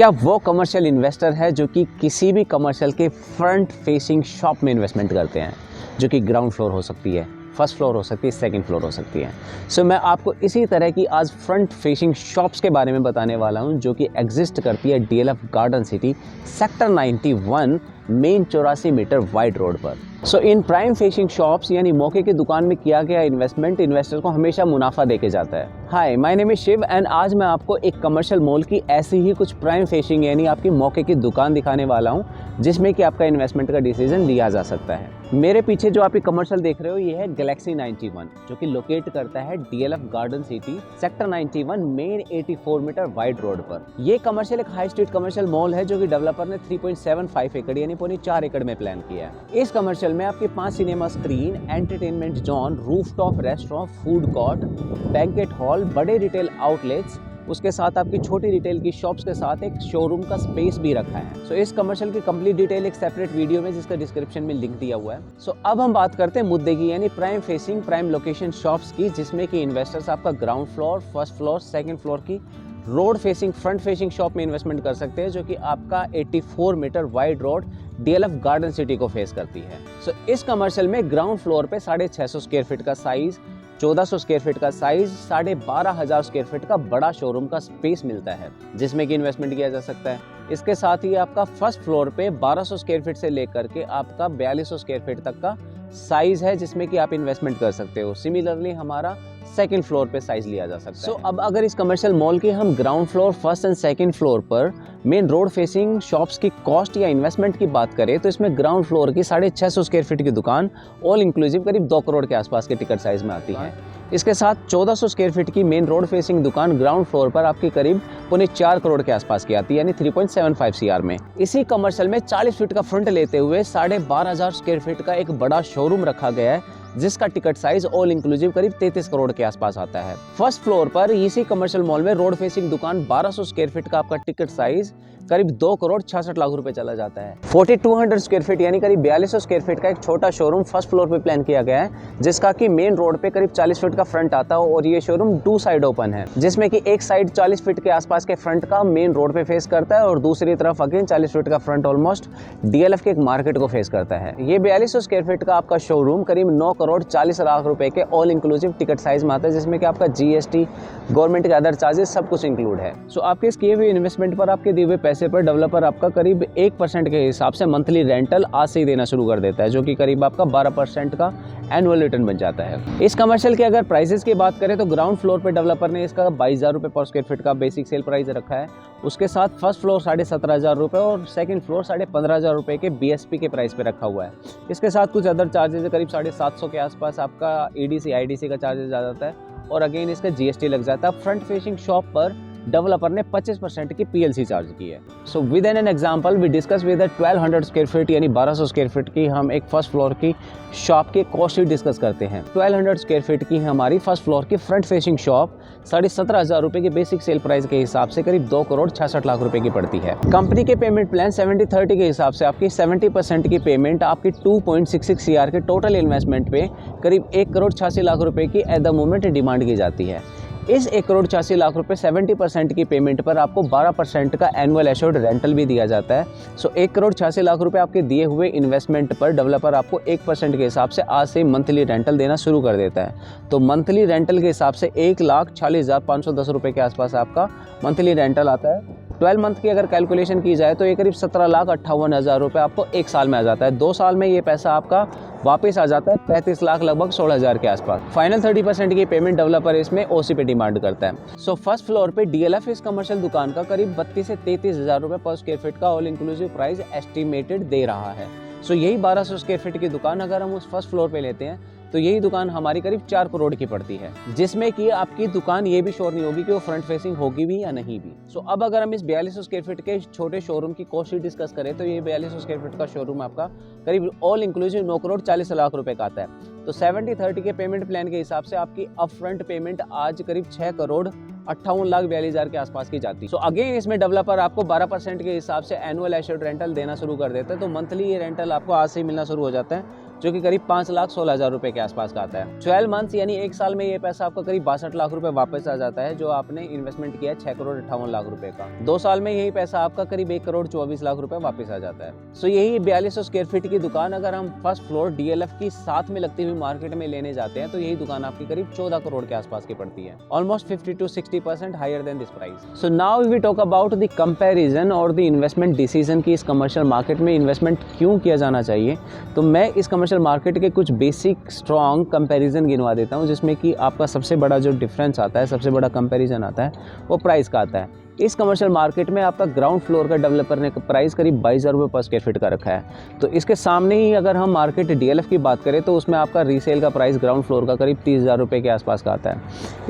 क्या वो commercial investor है जो कि किसी भी कमर्शियल के फ्रंट फेसिंग शॉप में इन्वेस्टमेंट करते हैं, जो कि ग्राउंड फ्लोर हो सकती है, फर्स्ट फ्लोर हो सकती है, सेकंड फ्लोर हो सकती है। सो मैं आपको इसी तरह की आज फ्रंट फेसिंग शॉप्स के बारे में बताने वाला हूं जो कि एग्जिस्ट करती है DLF garden city sector 91 main 84 metre wide road पर। So in prime facing shops यानी मौके की दुकान में किया गया इन्वेस्टमेंट इन्वेस्टर को हमेशा मुनाफा देके जाता है। Hi, my name is Shiv and आज मैं आपको एक कमर्शियल मॉल की ऐसी ही कुछ प्राइम फेसिंग यानी आपकी मौके की दुकान दिखाने वाला हूं जिसमें कि आपका इन्वेस्टमेंट का डिसीजन लिया जा सकता है। मेरे पीछे जो आप ये कमर्शियल देख रहे हो ये है गैलेक्सी 91 जो कि लोकेट करता है DLF garden city sector 91 main 84 metre wide road पर। ये कमर्शियल एक हाई स्ट्रीट कमर्शियल मॉल है जो कि डेवलपर ने 3.75 एकड़ यानी पौने 4 एकड़ में प्लान किया है। इस कमर्शियल में आपके 5 cinema screen, entertainment zone, rooftop restaurant, food court, banquet hall, बड़े रिटेल आउटलेट्स, उसके साथ आपकी छोटी रिटेल की शॉप्स के साथ एक शोरूम का स्पेस भी रखा है। सो इस कमर्शियल की कंप्लीट डिटेल एक सेपरेट वीडियो में जिसका डिस्क्रिप्शन में लिंक दिया हुआ है। सो अब हम बात करते हैं मुद्दे की यानी prime facing prime location shops की, जिसमें कि इन्वेस्टर्स आपका ground floor, first floor, second floor की road facing front facing shop में इन्वेस्टमेंट कर सकते हैं जो कि आपका 84 metre wide road DLF garden city को फेस करती है। सो इस कमर्शियल में ग्राउंड फ्लोर पे 650 स्क्वायर फीट का साइज, 1400 स्क्वायर फीट का साइज, 12,500 स्क्वायर फीट का बड़ा शोरूम का स्पेस मिलता है जिसमें कि इन्वेस्टमेंट किया जा सकता है। इसके साथ ही आपका फर्स्ट फ्लोर पे 1200 स्क्वायर फीट से लेकर के आपका 4200 स्क्वायर फीट तक का साइज है जिसमें कि आप इन्वेस्टमेंट कर सकते हो। सिमिलरली हमारा सेकंड फ्लोर पे साइज लिया जा सकता है। अब अगर इस कमर्शियल मॉल के हम ground floor, first and second floor पर मेन रोड फेसिंग शॉप्स की कॉस्ट या इन्वेस्टमेंट की बात करें तो इसमें ग्राउंड फ्लोर की 650 स्क्वायर फीट की दुकान ऑल इंक्लूसिव करीब 2 करोड़ के आसपास के टिकट साइज में आती है। इसके साथ 1400 स्क्वायर फीट की मेन रोड फेसिंग दुकान ग्राउंड फ्लोर पर आपकी करीब पौने 4 करोड़ के आसपास की आती है यानी 3.75 सीआर में। इसी कमर्शियल में 40 फीट का फ्रंट लेते हुए 12,500 स्क्वायर फीट का एक बड़ा शोरूम रखा गया है जिसका टिकट साइज ऑल इंक्लूसिव करीब 33 करोड़ के आसपास आता है। फर्स्ट फ्लोर पर इसी कमर्शियल मॉल में रोड फेसिंग दुकान 1200 स्क्वायर फीट का आपका टिकट साइज करीब 2 करोड़ 66 लाख रुपए चला जाता है। 4200 स्क्वायर फीट यानी करीब 4200 स्क्वायर फीट का एक छोटा शोरूम फर्स्ट फ्लोर पे प्लान किया गया है जिसका कि मेन रोड पे करीब 40 फीट का फ्रंट आता है और ये शोरूम 2 साइड ओपन है जिसमें कि एक साइड 40 फीट के आसपास के फ्रंट का मेन रोड पे फेस करता है और दूसरी तरफ अगेन 40 फीट का फ्रंट ऑलमोस्ट डीएलएफ के एक मार्केट को फेस करता है। ये 4200 स्क्वायर फीट का आपका शोरूम करीब 9 करोड़ 40 लाख रुपए के ऑल इंक्लूसिव टिकट साइज में आता है जिसमें कि आपका जीएसटी, गवर्नमेंट के अदर चार्जेस सब कुछ इंक्लूड है। सो आपके इस किए हुए इन्वेस्टमेंट पर, आपके दिए हुए पैसे पर डेवलपर आपका करीब 1% के हिसाब से मंथली रेंटल आज से ही देना शुरू कर देता है जो कि करीब आपका 12% का एनुअल रिटर्न बन जाता है। इस कमर्शियल के अगर प्राइसेस की बात करें तो ग्राउंड फ्लोर पे डेवलपर ने इसका 22,000 रुपये पर स्क्वायर फीट का बेसिक सेल प्राइस रखा है। उसके साथ फर्स्ट फ्लोर 17,500 रुपये और सेकंड फ्लोर 15,500 रुपये के बीएसपी के प्राइस पे रखा हुआ है। इसके साथ कुछ अदर चार्जेस करीब 750 के आसपास आपका ईडीसी आईडीसी का चार्जेस आ जाता है और अगेन इसका जीएसटी लग जाता है। फ्रंट फेसिंग शॉप पर डेवलपर ने 25% की पीएलसी चार्ज की है। So with an example we discuss with 1200 square feet यानी 1200 स्क्वायर फीट की हम एक फर्स्ट फ्लोर की शॉप के कॉस्ट ही डिस्कस करते हैं। 1200 स्क्वायर फीट की हमारी फर्स्ट फ्लोर की फ्रंट फेसिंग शॉप 17,500 रुपये के बेसिक सेल प्राइस के हिसाब से करीब 2 करोड़ 66 लाख रुपए की पड़ती है। कंपनी के पेमेंट प्लान 70-30 के हिसाब से आपकी 70% की पेमेंट आपकी 2.66 सीआर के टोटल इन्वेस्टमेंट पे करीब 1 करोड़ 86 लाख रुपए की एट द मोमेंट डिमांड की जाती है। इस 1 करोड़ 86 लाख रुपए 70% की पेमेंट पर आपको 12% का एनुअल एश्योर्ड रेंटल भी दिया जाता है। सो 1 करोड़ 86 लाख रुपए आपके दिए हुए इन्वेस्टमेंट पर डेवलपर आपको 1% के हिसाब से आज से मंथली रेंटल देना शुरू कर देता है। तो मंथली रेंटल के हिसाब से 1,40,510 रुपये के आसपास आपका मंथली रेंटल आता है। 12 मंथ की अगर कैलकुलेशन की जाए तो ये करीब 17,58,000 रुपये आपको 1 साल में आ जाता है। 2 साल में ये पैसा आपका वापस आ जाता है 35 लाख लगभग 16,000 के आसपास। फाइनल 30% की पेमेंट डेवलपर इसमें ओसी पे डिमांड करता है। सो फर्स्ट फ्लोर पे डीएलएफ इस कमर्शियल दुकान का करीब 32 से 33,000 रुपये पर स्क्वायर फीट का ऑल इंक्लूसिव प्राइस एस्टिमेटेड दे रहा है। सो यही 1200 स्क्वायर फीट की दुकान अगर हम उस फर्स्ट फ्लोर पे लेते हैं तो यही दुकान हमारी करीब 4 करोड़ की पड़ती है जिसमें कि आपकी दुकान ये भी श्योर नहीं होगी कि वो फ्रंट फेसिंग होगी भी या नहीं भी। सो अब अगर हम इस 4200 स्क्वायर फीट के छोटे शोरूम की कॉस्ट डिस्कस करें तो ये 4200 स्क्वायर फीट का शोरूम आपका करीब ऑल इंक्लूसिव 9 करोड़ 40 लाख रुपए का आता है। तो 70-30 के पेमेंट प्लान के हिसाब से आपकी अप फ्रंट पेमेंट आज करीब 6 करोड़ 58,42,000 के आसपास की जाती है। सो अगेन इसमें डेवलपर आपको 12% के हिसाब से एनुअल एश्योर्ड रेंटल देना शुरू कर देता है। तो मंथली ये रेंटल आपको आज से ही मिलना शुरू हो जाता है जो कि करीब 5,16,000 रुपए के आसपास का आता है। 12 मंथ्स यानी 1 साल में ये पैसा आपका करीब 62 लाख रुपए वापस आ जाता है, जो आपने इन्वेस्टमेंट किया 6 करोड़ 58 लाख रुपए का। 2 साल में यही पैसा आपका करीब 1 करोड़ 24 लाख रुपए वापस आ जाता है। सो यही 4200 स्क्वायर फीट की दुकान अगर हम फर्स्ट फ्लोर DLF की साथ में लगती हुई मार्केट में लेने जाते हैं तो यही दुकान आपकी करीब 14 करोड़ के आसपास की पड़ती है, almost 50 to 60% higher than this price. So now we talk about the comparison और द इन्वेस्टमेंट डिसीजन की इस कमर्शियल मार्केट में इन्वेस्टमेंट क्यों किया जाना चाहिए। तो मैं इस कमर्शियल मार्केट के कुछ बेसिक स्ट्रॉन्ग कंपैरिजन गिनवा देता हूँ, जिसमें कि आपका सबसे बड़ा जो डिफरेंस आता है, सबसे बड़ा कंपैरिजन आता है, वो प्राइस का आता है। इस कमर्शियल मार्केट में आपका ग्राउंड फ्लोर का डेवलपर ने प्राइस करीब 22,000 रुपये पर स्क्वायर फीट का रखा है। तो इसके सामने ही अगर हम मार्केट DLF की बात करें तो उसमें आपका रीसेल का प्राइस ग्राउंड फ्लोर का करीब 30,000 रुपये के आसपास का आता है।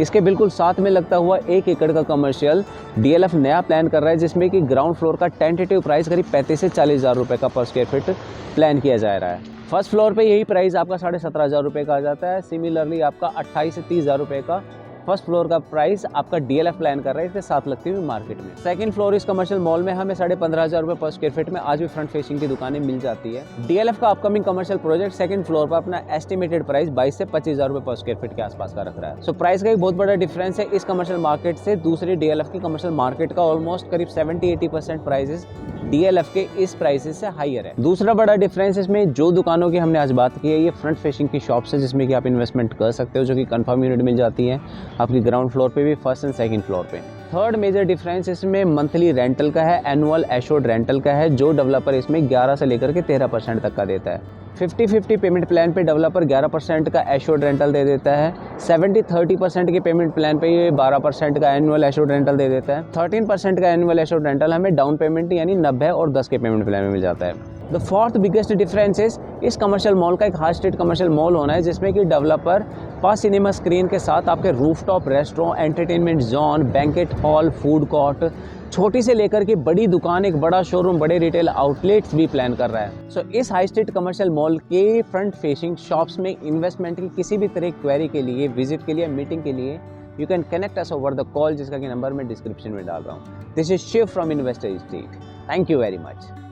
इसके बिल्कुल साथ में लगता हुआ 1 एकड़ का कमर्शियल DLF नया प्लान कर रहा है, जिसमें कि ग्राउंड फ्लोर का टेंटेटिव प्राइस करीब 35 से 40,000 रुपये का पर स्क्वायर फीट प्लान किया जा रहा है। फर्स्ट फ्लोर पे यही प्राइस आपका 17,500 रुपये का आ जाता है। सिमिलरली आपका 28 से 30,000 रुपये का फर्स्ट फ्लोर का प्राइस आपका DLF प्लान कर रहा है इसके साथ लगती हुई मार्केट में। सेकंड फ्लोर इस कमर्शियल मॉल में हमें 15,500 रुपये पर स्क्वायर फीट में आज भी फ्रंट फेसिंग की दुकानें मिल जाती है। DLF का upcoming commercial project second floor पर अपना एस्टिमेटेड प्राइस 22 से 25,000 रुपये पर स्क्वायर फीट के आसपास का रख रहा है। सो प्राइस का एक बहुत बड़ा डिफरेंस है इस कमर्शियल मार्केट से दूसरे DLF की कमर्शियल मार्केट का। ऑलमोस्ट करीब 70-80% प्राइसेस DLF के इस प्राइसेस से हाईयर है। दूसरा बड़ा डिफरेंस इसमें जो दुकानों की हमने आज बात की है, ये फ्रंट फेसिंग की शॉप्स है, जिसमें कि आप इन्वेस्टमेंट कर सकते हो, जो कि कंफर्म यूनिट मिल जाती है आपकी ग्राउंड फ्लोर पे भी, फर्स्ट एंड सेकंड फ्लोर पे। थर्ड मेजर डिफरेंस इसमें मंथली रेंटल का है, एनुअल एश्योर्ड रेंटल का है, जो डेवलपर इसमें 11 से लेकर के 13% तक का देता है। 50-50 पेमेंट प्लान पे डेवलपर 11% का एश्योर्ड रेंटल दे देता है। 70-30% के पेमेंट प्लान पे ये 12% का एनुअल एश्योर्ड रेंटल दे देता है। 13% का एनुअल एश्योर्ड रेंटल हमें डाउन पेमेंट यानी 90 और 10 के पेमेंट प्लान में मिल जाता है। द फोर्थ बिगेस्ट डिफरेंस इस कमर्शियल मॉल का एक हाई स्ट्रीट कमर्शियल मॉल होना है, जिसमें कि डेवलपर 5 सिनेमा स्क्रीन के साथ आपके rooftop restaurant, entertainment zone, banquet hall, food court, छोटी से लेकर के बड़ी दुकान, एक बड़ा शोरूम, बड़े रिटेल आउटलेट्स भी प्लान कर रहा है। सो इस हाई स्ट्रीट कमर्शियल मॉल के फ्रंट फेसिंग शॉप्स में इन्वेस्टमेंट की किसी भी तरह क्वेरी के लिए, विजिट के लिए, मीटिंग के लिए you can connect us over the call, जिसका कि नंबर मैं डिस्क्रिप्शन में डाल रहा हूँ। This is Shiv from Investor Street. Thank you very much.